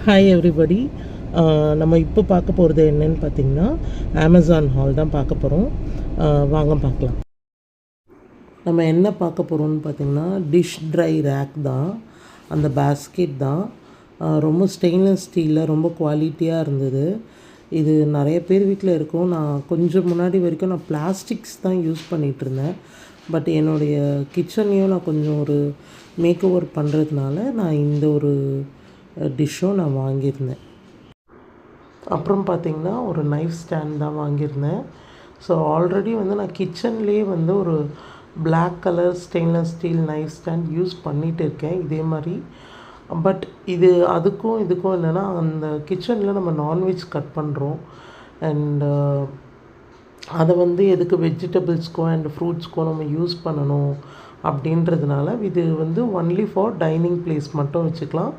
Hi everybody. நம்ம இப்போ பார்க்க போகிறது என்னன்னு பார்த்தீங்கன்னா, அமேசான் ஹால் தான் பார்க்க போகிறோம். வாங்க பார்க்கலாம். நம்ம என்ன பார்க்க போகிறோம்னு பார்த்தீங்கன்னா, டிஷ் ட்ரை ரேக் தான். அந்த பேஸ்கெட் தான். ரொம்ப ஸ்டெயின்லெஸ் ஸ்டீலில் ரொம்ப குவாலிட்டியாக இருந்தது. இது நிறைய பேர் வீட்டில் இருக்கும். நான் கொஞ்சம் முன்னாடி வரைக்கும் நான் பிளாஸ்டிக்ஸ் தான் யூஸ் பண்ணிகிட்ருந்தேன். பட் என்னுடைய கிச்சனையும் நான் கொஞ்சம் ஒரு மேக் ஓவர் பண்ணுறதுனால நான் இந்த ஒரு டிஷ்ஷும் நான் வாங்கியிருந்தேன். அப்புறம் பார்த்திங்கன்னா ஒரு நைஃப் ஸ்டாண்ட் தான் வாங்கியிருந்தேன். ஸோ ஆல்ரெடி வந்து நான் கிச்சன்லேயே வந்து ஒரு black colour stainless steel knife stand use பண்ணிகிட்டு இருக்கேன் இதே மாதிரி. பட் இது அதுக்கும் இதுக்கும் என்னென்னா, அந்த கிச்சனில் நம்ம நான்வெஜ் கட் பண்ணுறோம் அண்டு அதை வந்து எதுக்கு வெஜிடபிள்ஸ்க்கோ அண்ட் ஃப்ரூட்ஸ்க்கோ நம்ம யூஸ் பண்ணணும் அப்படின்றதுனால இது வந்து ஒன்லி ஃபார் டைனிங் பிளேஸ் மட்டும் வச்சுக்கலாம்,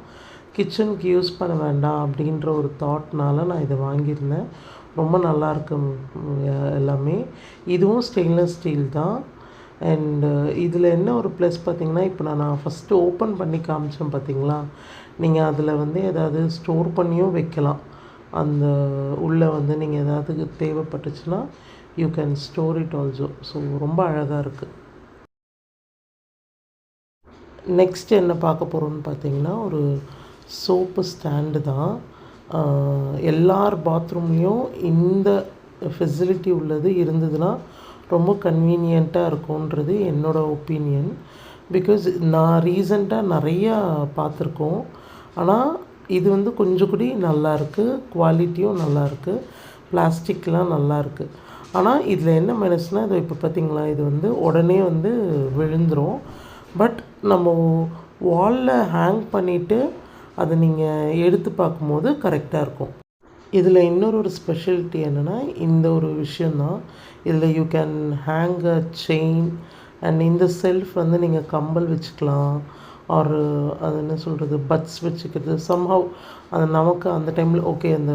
கிச்சனுக்கு யூஸ் பண்ண வேண்டாம் அப்படின்ற ஒரு தாட்னால் நான் இதை வாங்கியிருந்தேன். ரொம்ப நல்லாயிருக்கு எல்லாமே. இதுவும் ஸ்டெயின்லெஸ் ஸ்டீல் தான். அண்டு இதில் என்ன ஒரு ப்ளஸ் பார்த்திங்கன்னா, இப்போ நான் ஃபஸ்ட்டு ஓப்பன் பண்ணி காமிச்சேன் பார்த்திங்களா, நீங்கள் அதில் வந்து எதாவது ஸ்டோர் பண்ணியும் வைக்கலாம். அந்த உள்ளே வந்து நீங்கள் எதாவது தேவைப்பட்டுச்சுன்னா you can store it also. So ரொம்ப அழகாக இருக்குது. நெக்ஸ்ட் என்ன பார்க்க போகிறோன்னு பார்த்தீங்கன்னா, ஒரு சோப்பு ஸ்டாண்டு தான். எல்லார் பாத்ரூம்லேயும் இந்த ஃபெசிலிட்டி உள்ளது இருந்ததுன்னா ரொம்ப கன்வீனியண்ட்டாக இருக்கும்ன்றது என்னோடய ஒப்பீனியன். பிகாஸ் நான் ரீசெண்டாக நிறையா பார்த்துருக்கோம். ஆனால் இது வந்து கொஞ்சம் கூடி நல்லாயிருக்கு, குவாலிட்டியும் நல்லாயிருக்கு, பிளாஸ்டிக்லாம் நல்லாயிருக்கு. ஆனால் இதில் என்ன மைனஸ்னால், இது இப்போ பார்த்திங்களா, இது வந்து உடனே வந்து விழுந்துடும். பட் நம்ம வாலில் ஹேங் பண்ணிவிட்டு அதை நீங்கள் எடுத்து பார்க்கும்போது கரெக்டாக இருக்கும். இதில் இன்னொரு ஸ்பெஷாலிட்டி என்னென்னா, இந்த ஒரு விஷயந்தான். இதில் you can hang a chain and இந்த செல்ஃப் வந்து நீங்கள் கம்பல் வச்சுக்கலாம், ஒரு அது என்ன சொல்கிறது, பட்ஸ் வச்சுக்கிறது சம்ஹவ். அது நமக்கு அந்த டைமில் ஓகே, அந்த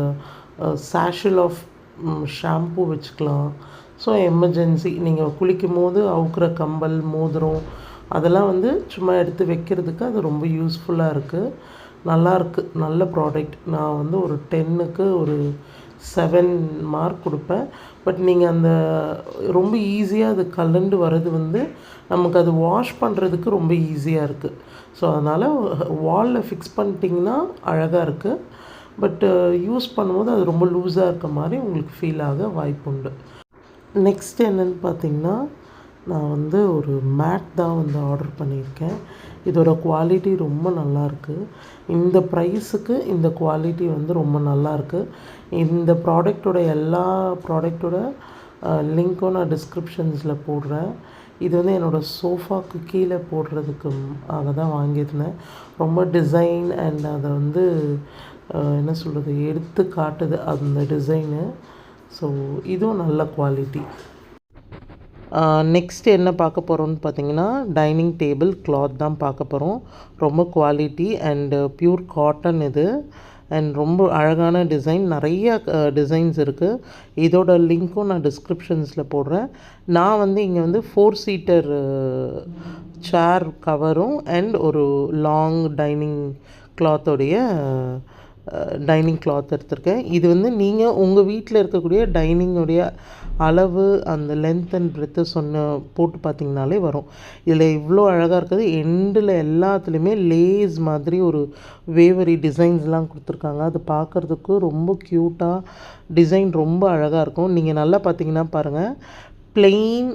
சாஷில் ஆஃப் ஷாம்பூ வச்சுக்கலாம். ஸோ எமர்ஜென்சி நீங்கள் குளிக்கும் போது அவுக்கிற கம்பல், மோதிரம் அதெல்லாம் வந்து சும்மா எடுத்து வைக்கிறதுக்கு அது ரொம்ப யூஸ்ஃபுல்லாக இருக்குது. நல்லாயிருக்கு, நல்ல ப்ராடக்ட். நான் வந்து ஒரு 10க்கு ஒரு 7 மார்க் கொடுப்பேன். பட் நீங்கள் அந்த ரொம்ப ஈஸியாக அது கலண்டு வர்றது வந்து நமக்கு அது வாஷ் பண்ணுறதுக்கு ரொம்ப ஈஸியாக இருக்குது. ஸோ அதனால் வாலில் ஃபிக்ஸ் பண்ணிட்டிங்கன்னா அழகாக இருக்குது. பட்டு யூஸ் பண்ணும்போது அது ரொம்ப லூஸாக இருக்க மாதிரி உங்களுக்கு ஃபீல் ஆக வாய்ப்புண்டு. நெக்ஸ்ட் என்னென்னு பார்த்திங்கன்னா, நான் வந்து ஒரு மேட் தான் வந்து ஆர்டர் பண்ணியிருக்கேன். இதோட குவாலிட்டி ரொம்ப நல்லாயிருக்கு. இந்த ப்ரைஸுக்கு இந்த குவாலிட்டி வந்து ரொம்ப நல்லாயிருக்கு. இந்த ப்ராடக்டோட எல்லா ப்ராடக்டோட லிங்க்கும் நான் டிஸ்கிரிப்ஷன்ஸில் போடுறேன். இது வந்து என்னோடய சோஃபாவுக்கு கீழே போடுறதுக்கு தான் வாங்கியிருந்தேன். ரொம்ப டிசைன் அண்ட் அதை வந்து என்ன சொல்கிறது, எடுத்து காட்டுது அந்த டிசைனு. ஸோ இதுவும் நல்ல குவாலிட்டி. நெக்ஸ்ட் என்ன பார்க்க போகிறோம்னு பார்த்தீங்கன்னா, டைனிங் டேபிள் கிளாத் தான் பார்க்க போகிறோம். ரொம்ப குவாலிட்டி அண்டு ப்யூர் காட்டன் இது. அண்ட் ரொம்ப அழகான டிசைன், நிறைய டிசைன்ஸ் இருக்குது. இதோட லிங்க்கும் நான் டிஸ்கிரிப்ஷன்ஸில் போடுறேன். நான் வந்து இங்கே வந்து 4 சீட்டர் சேர் கவரும் அண்ட் ஒரு லாங் டைனிங் கிளாத்தோடைய டைனிங் கிளாத் எடுத்திருக்கேன். இது வந்து நீங்கள் உங்கள் வீட்டில் இருக்கக்கூடிய டைனிங்குடைய அளவு, அந்த லென்த் அண்ட் பிரெத்து போட்டு பார்த்திங்கனாலே வரும். இதில் இவ்வளோ அழகாக இருக்குது. எண்டில் எல்லாத்துலேயுமே லேஸ் மாதிரி ஒரு வேவரி டிசைன்ஸ்லாம் கொடுத்துருக்காங்க. அது பார்க்குறதுக்கு ரொம்ப க்யூட்டாக டிசைன் ரொம்ப அழகாக இருக்கும். நீங்கள் நல்லா பார்த்திங்கன்னா பாருங்கள், பிளெயின்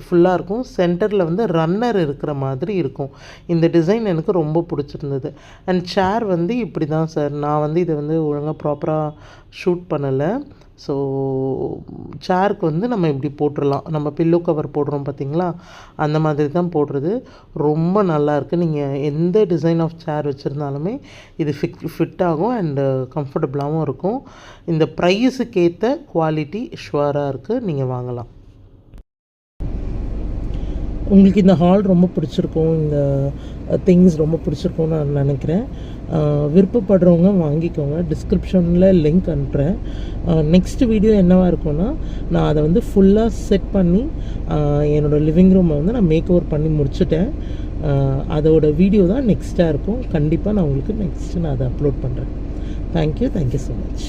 ஃபுல்லாக இருக்கும். சென்டரில் வந்து ரன்னர் இருக்கிற மாதிரி இருக்கும். இந்த டிசைன் எனக்கு ரொம்ப பிடிச்சிருந்தது. அண்ட் சேர் வந்து இப்படி தான் சார். நான் வந்து இதை வந்து ஒழுங்காக ப்ராப்பராக ஷூட் பண்ணலை. ஸோ சேருக்கு வந்து நம்ம இப்படி போட்டுடலாம். நம்ம பில்லோ கவர் போடுறோம் பார்த்திங்களா, அந்த மாதிரி தான் போடுறது. ரொம்ப நல்லாயிருக்கு. நீங்கள் எந்த டிசைன் ஆஃப் சேர் வச்சுருந்தாலுமே இது ஃபிட் ஆகும் அண்டு கம்ஃபர்டபுளாகவும் இருக்கும். இந்த ப்ரைஸுக்கு ஏற்ற குவாலிட்டி ஷுவராக இருக்குது, நீங்கள் வாங்கலாம். உங்களுக்கு இந்த ஹால் ரொம்ப பிடிச்சிருக்கும், இந்த திங்ஸ் ரொம்ப பிடிச்சிருக்கும்னு நான் நினைக்கிறேன். விருப்பப்படுறவங்க வாங்கிக்கோங்க. டிஸ்கிரிப்ஷனில் லிங்க் அனுப்புகிறேன். நெக்ஸ்ட் வீடியோ என்னவாக இருக்கும்னா, நான் அதை வந்து ஃபுல்லாக செட் பண்ணி என்னோடய லிவிங் ரூமை வந்து நான் மேக் ஓவர் பண்ணி முடிச்சுட்டேன். அதோட வீடியோ தான் நெக்ஸ்ட்டாக இருக்கும். கண்டிப்பாக நான் உங்களுக்கு நெக்ஸ்ட்டு நான் அதை அப்லோட் பண்ணுறேன். Thank you so much.